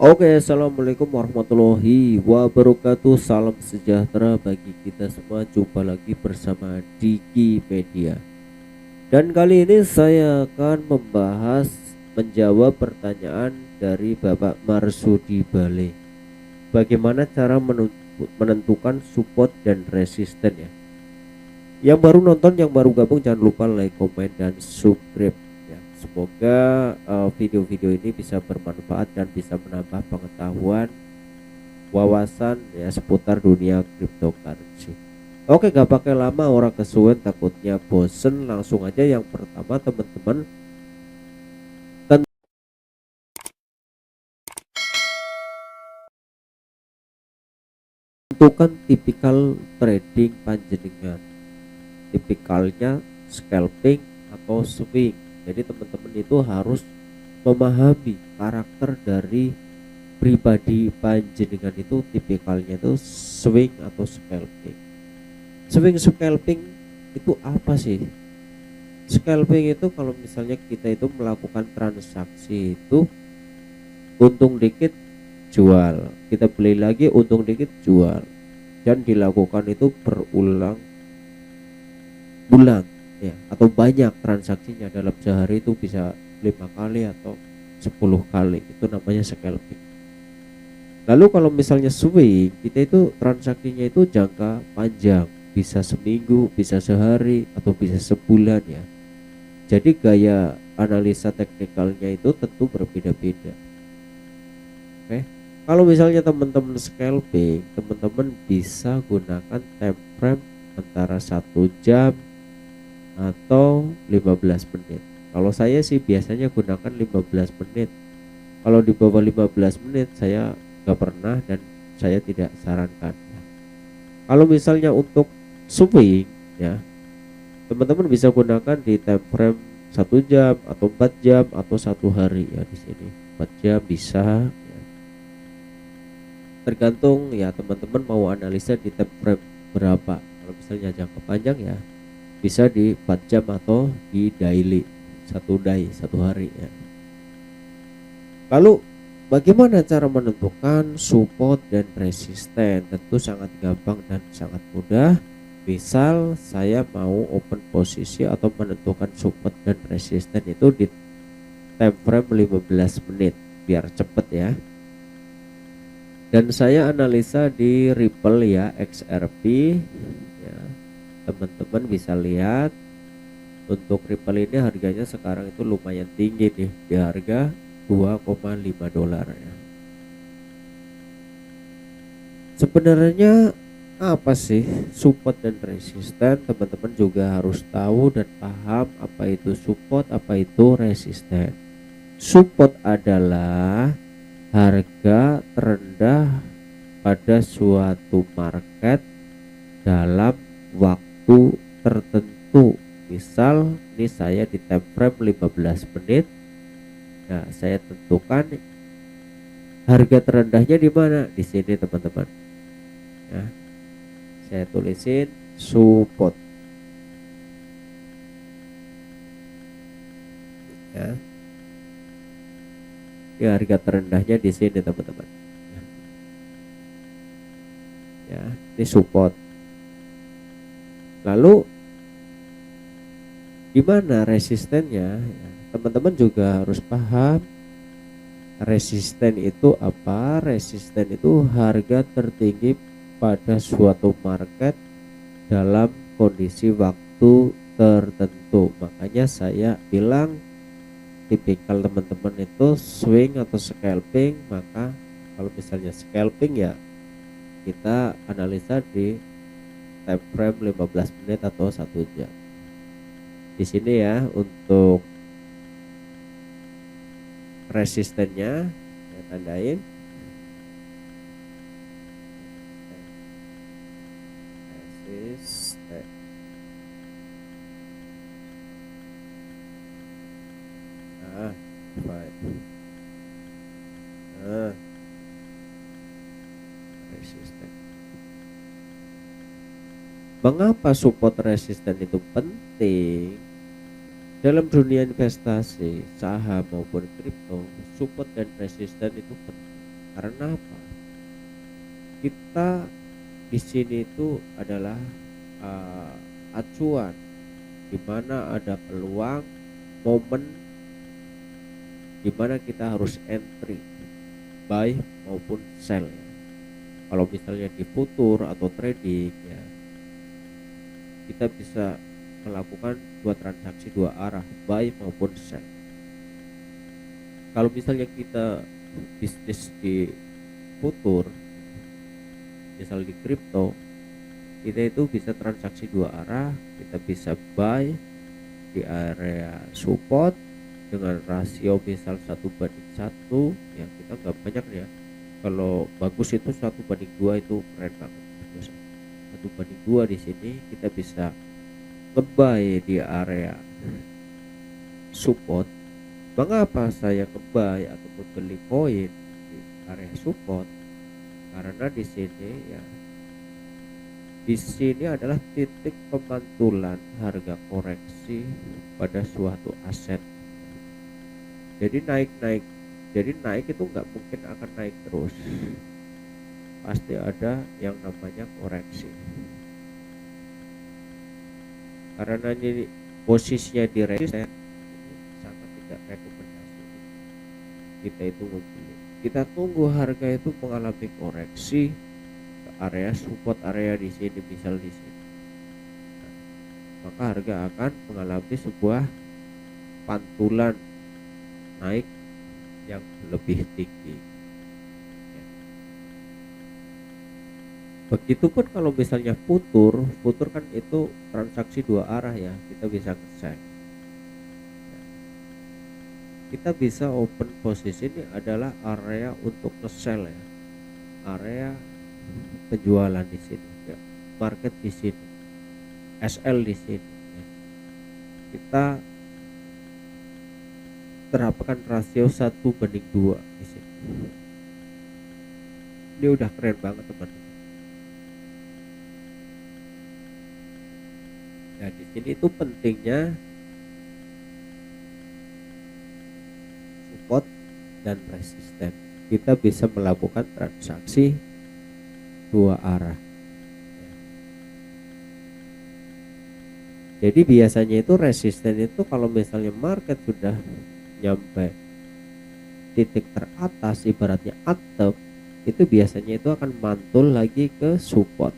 Oke, assalamualaikum warahmatullahi wabarakatuh. Salam sejahtera bagi kita semua. Jumpa lagi bersama Diki Media. Dan kali ini saya akan menjawab pertanyaan dari Bapak Marsudi Bale. Bagaimana cara menentukan support dan resisten ya? Yang baru nonton, yang baru gabung, jangan lupa like, komen, dan subscribe ya. Semoga video-video ini bisa bermanfaat dan bisa menambah pengetahuan, wawasan ya seputar dunia cryptocurrency. Oke, gak pakai lama orang kesuwen takutnya bosen, langsung aja. Yang pertama teman-teman, tentukan tipikal trading panjenengan, tipikalnya scalping atau swing. Jadi teman-teman itu harus memahami karakter dari pribadi panjenengan itu, tipikalnya itu swing atau scalping. Scalping itu apa sih? Scalping itu kalau misalnya kita itu melakukan transaksi itu untung dikit jual, kita beli lagi untung dikit jual, dan dilakukan itu berulang bulan ya, atau banyak transaksinya dalam sehari itu bisa 5 kali atau 10 kali, itu namanya scalping. Lalu kalau misalnya swing, kita itu transaksinya itu jangka panjang, bisa seminggu, bisa sehari, atau bisa sebulan ya. Jadi gaya analisa teknikalnya itu tentu berbeda-beda. Oke. Kalau misalnya teman-teman scalping, teman-teman bisa gunakan time frame antara 1 jam atau 15 menit. Kalau saya sih biasanya gunakan 15 menit. Kalau di bawah 15 menit saya nggak pernah dan saya tidak sarankan. Kalau misalnya untuk swing ya, teman-teman bisa gunakan di time frame 1 jam atau 4 jam atau 1 hari ya. Di sini 4 jam bisa ya. Tergantung ya teman-teman mau analisa di time frame berapa. Kalau misalnya jangka panjang ya bisa di 4 jam atau di daily, 1 hari ya. Lalu bagaimana cara menentukan support dan resisten? Tentu sangat gampang dan sangat mudah. Misal saya mau open posisi atau menentukan support dan resisten itu di time frame 15 menit biar cepet ya. Dan saya analisa di Ripple ya, XRP ya. Teman-teman bisa lihat untuk Ripple ini harganya sekarang itu lumayan tinggi nih, di harga $2,5 ya. Sebenarnya apa sih support dan resisten? Teman-teman juga harus tahu dan paham apa itu support, apa itu resisten. Support adalah harga terendah pada suatu market dalam waktu tertentu. Misal ini saya di time frame 15 menit. Nah, saya tentukan harga terendahnya di mana? Di sini teman-teman. Nah, saya tulisin support. Ya. Ya, harga terendahnya di sini teman-teman. Ya, ini support. Lalu gimana resistennya? Ya, teman-teman juga harus paham resisten itu apa. Resisten itu harga tertinggi pada suatu market dalam kondisi waktu tertentu. Makanya saya bilang tipikal teman-teman itu swing atau scalping. Maka kalau misalnya scalping ya kita analisa di time frame 15 menit atau 1 jam. Di sini ya untuk resistennya saya tandain. Resisten. Nah, nah, resisten. Mengapa support resisten itu penting? Dalam dunia investasi, saham maupun kripto, support dan resisten itu penting. Karena apa? Kita di sini itu adalah acuan di mana ada peluang, momen di mana kita harus entry, buy maupun sell ya. Kalau misalnya di futur atau trading ya, kita bisa melakukan dua transaksi dua arah, buy maupun sell. Kalau misalnya kita bisnis di futur, misal di kripto, kita itu bisa transaksi dua arah. Kita bisa buy di area support dengan rasio misal 1:1 ya, kita nggak banyak ya. Kalau bagus itu 1:2, itu keren banget. 1:2 di sini kita bisa nge-buy di area support. Mengapa saya nge-buy atau membeli koin di area support? Karena di sini ya, di sini adalah titik pemantulan harga koreksi pada suatu aset. Jadi naik-naik, jadi naik itu nggak mungkin akan naik terus, pasti ada yang namanya koreksi. Karena ini posisinya di resisten, sangat tidak rekomendasi kita itu membeli. Kita tunggu harga itu mengalami koreksi ke area support, area di sini, misal di sini. Nah, maka harga akan mengalami sebuah pantulan naik yang lebih tinggi. Begitupun kalau misalnya futur kan itu transaksi dua arah ya, kita bisa nge-sell. Kita bisa open posisi, ini adalah area untuk nge-sell ya, area penjualan di sini ya, market di sini, SL di sini ya. Kita terapkan rasio 1:2 di sini. Ini udah keren banget teman-teman. Nah, di sini itu pentingnya support dan resisten. Kita bisa melakukan transaksi dua arah. Jadi biasanya itu resisten itu kalau misalnya market sudah nyampe titik teratas, ibaratnya atap, itu biasanya itu akan mantul lagi ke support.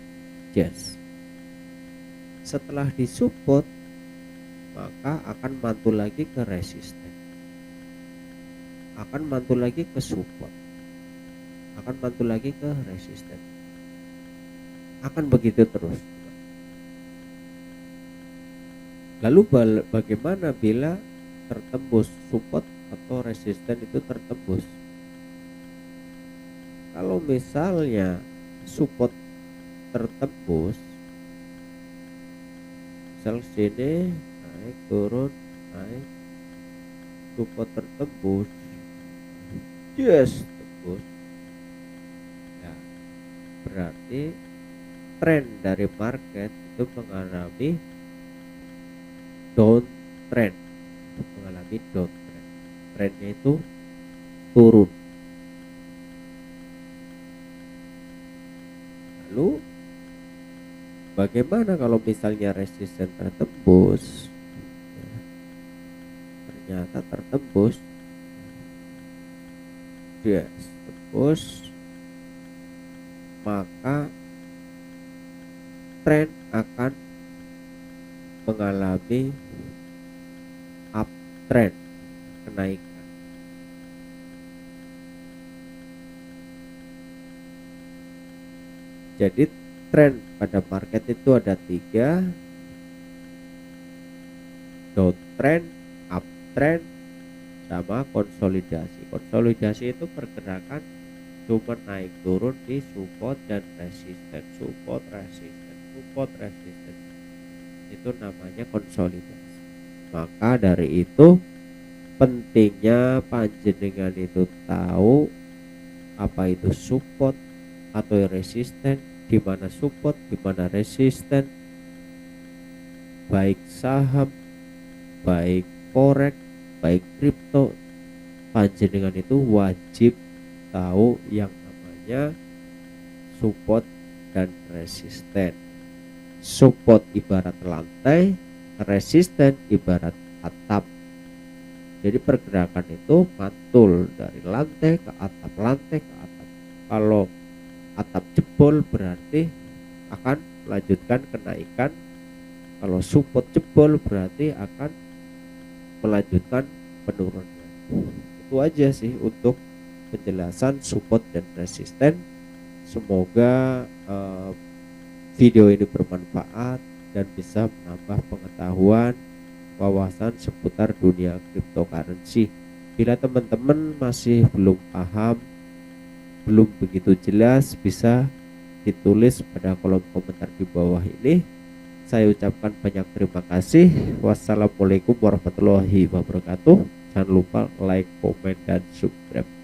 Yes. Setelah disupport, maka akan mantul lagi ke resisten, akan mantul lagi ke support, akan mantul lagi ke resisten, akan begitu terus. Lalu bagaimana bila tertembus support atau resisten itu tertembus? Kalau misalnya support tertembus, misal sini naik turun naik, support tertembus, yes, tembus ya, berarti tren dari market itu mengalami downtrend, trennya itu turun. Lalu bagaimana kalau misalnya resisten tertembus? Ya, ternyata tertembus, yes, tembus, maka tren akan mengalami uptrend, kenaikan. Jadi tren pada market itu ada 3, downtrend, uptrend, sama konsolidasi. Konsolidasi itu pergerakan cuma naik turun di support dan resisten, support resisten, support resisten. Itu namanya konsolidasi. Maka dari itu pentingnya panjenengan itu tahu apa itu support atau resisten, di mana support, di mana resisten, baik saham, baik forex, baik kripto. Panjenengan itu wajib tahu yang namanya support dan resisten. Support ibarat lantai, resisten ibarat atap. Jadi pergerakan itu mantul dari lantai ke atap, lantai ke atap. Kalau atap jebol berarti akan melanjutkan kenaikan. Kalau support jebol berarti akan melanjutkan penurunan. Itu aja sih untuk penjelasan support dan resisten. Semoga video ini bermanfaat dan bisa menambah pengetahuan wawasan seputar dunia cryptocurrency. Bila teman-teman masih belum paham, belum begitu jelas, bisa ditulis pada kolom komentar di bawah ini. Saya ucapkan banyak terima kasih. Wassalamualaikum warahmatullahi wabarakatuh. Jangan lupa like, komen, dan subscribe.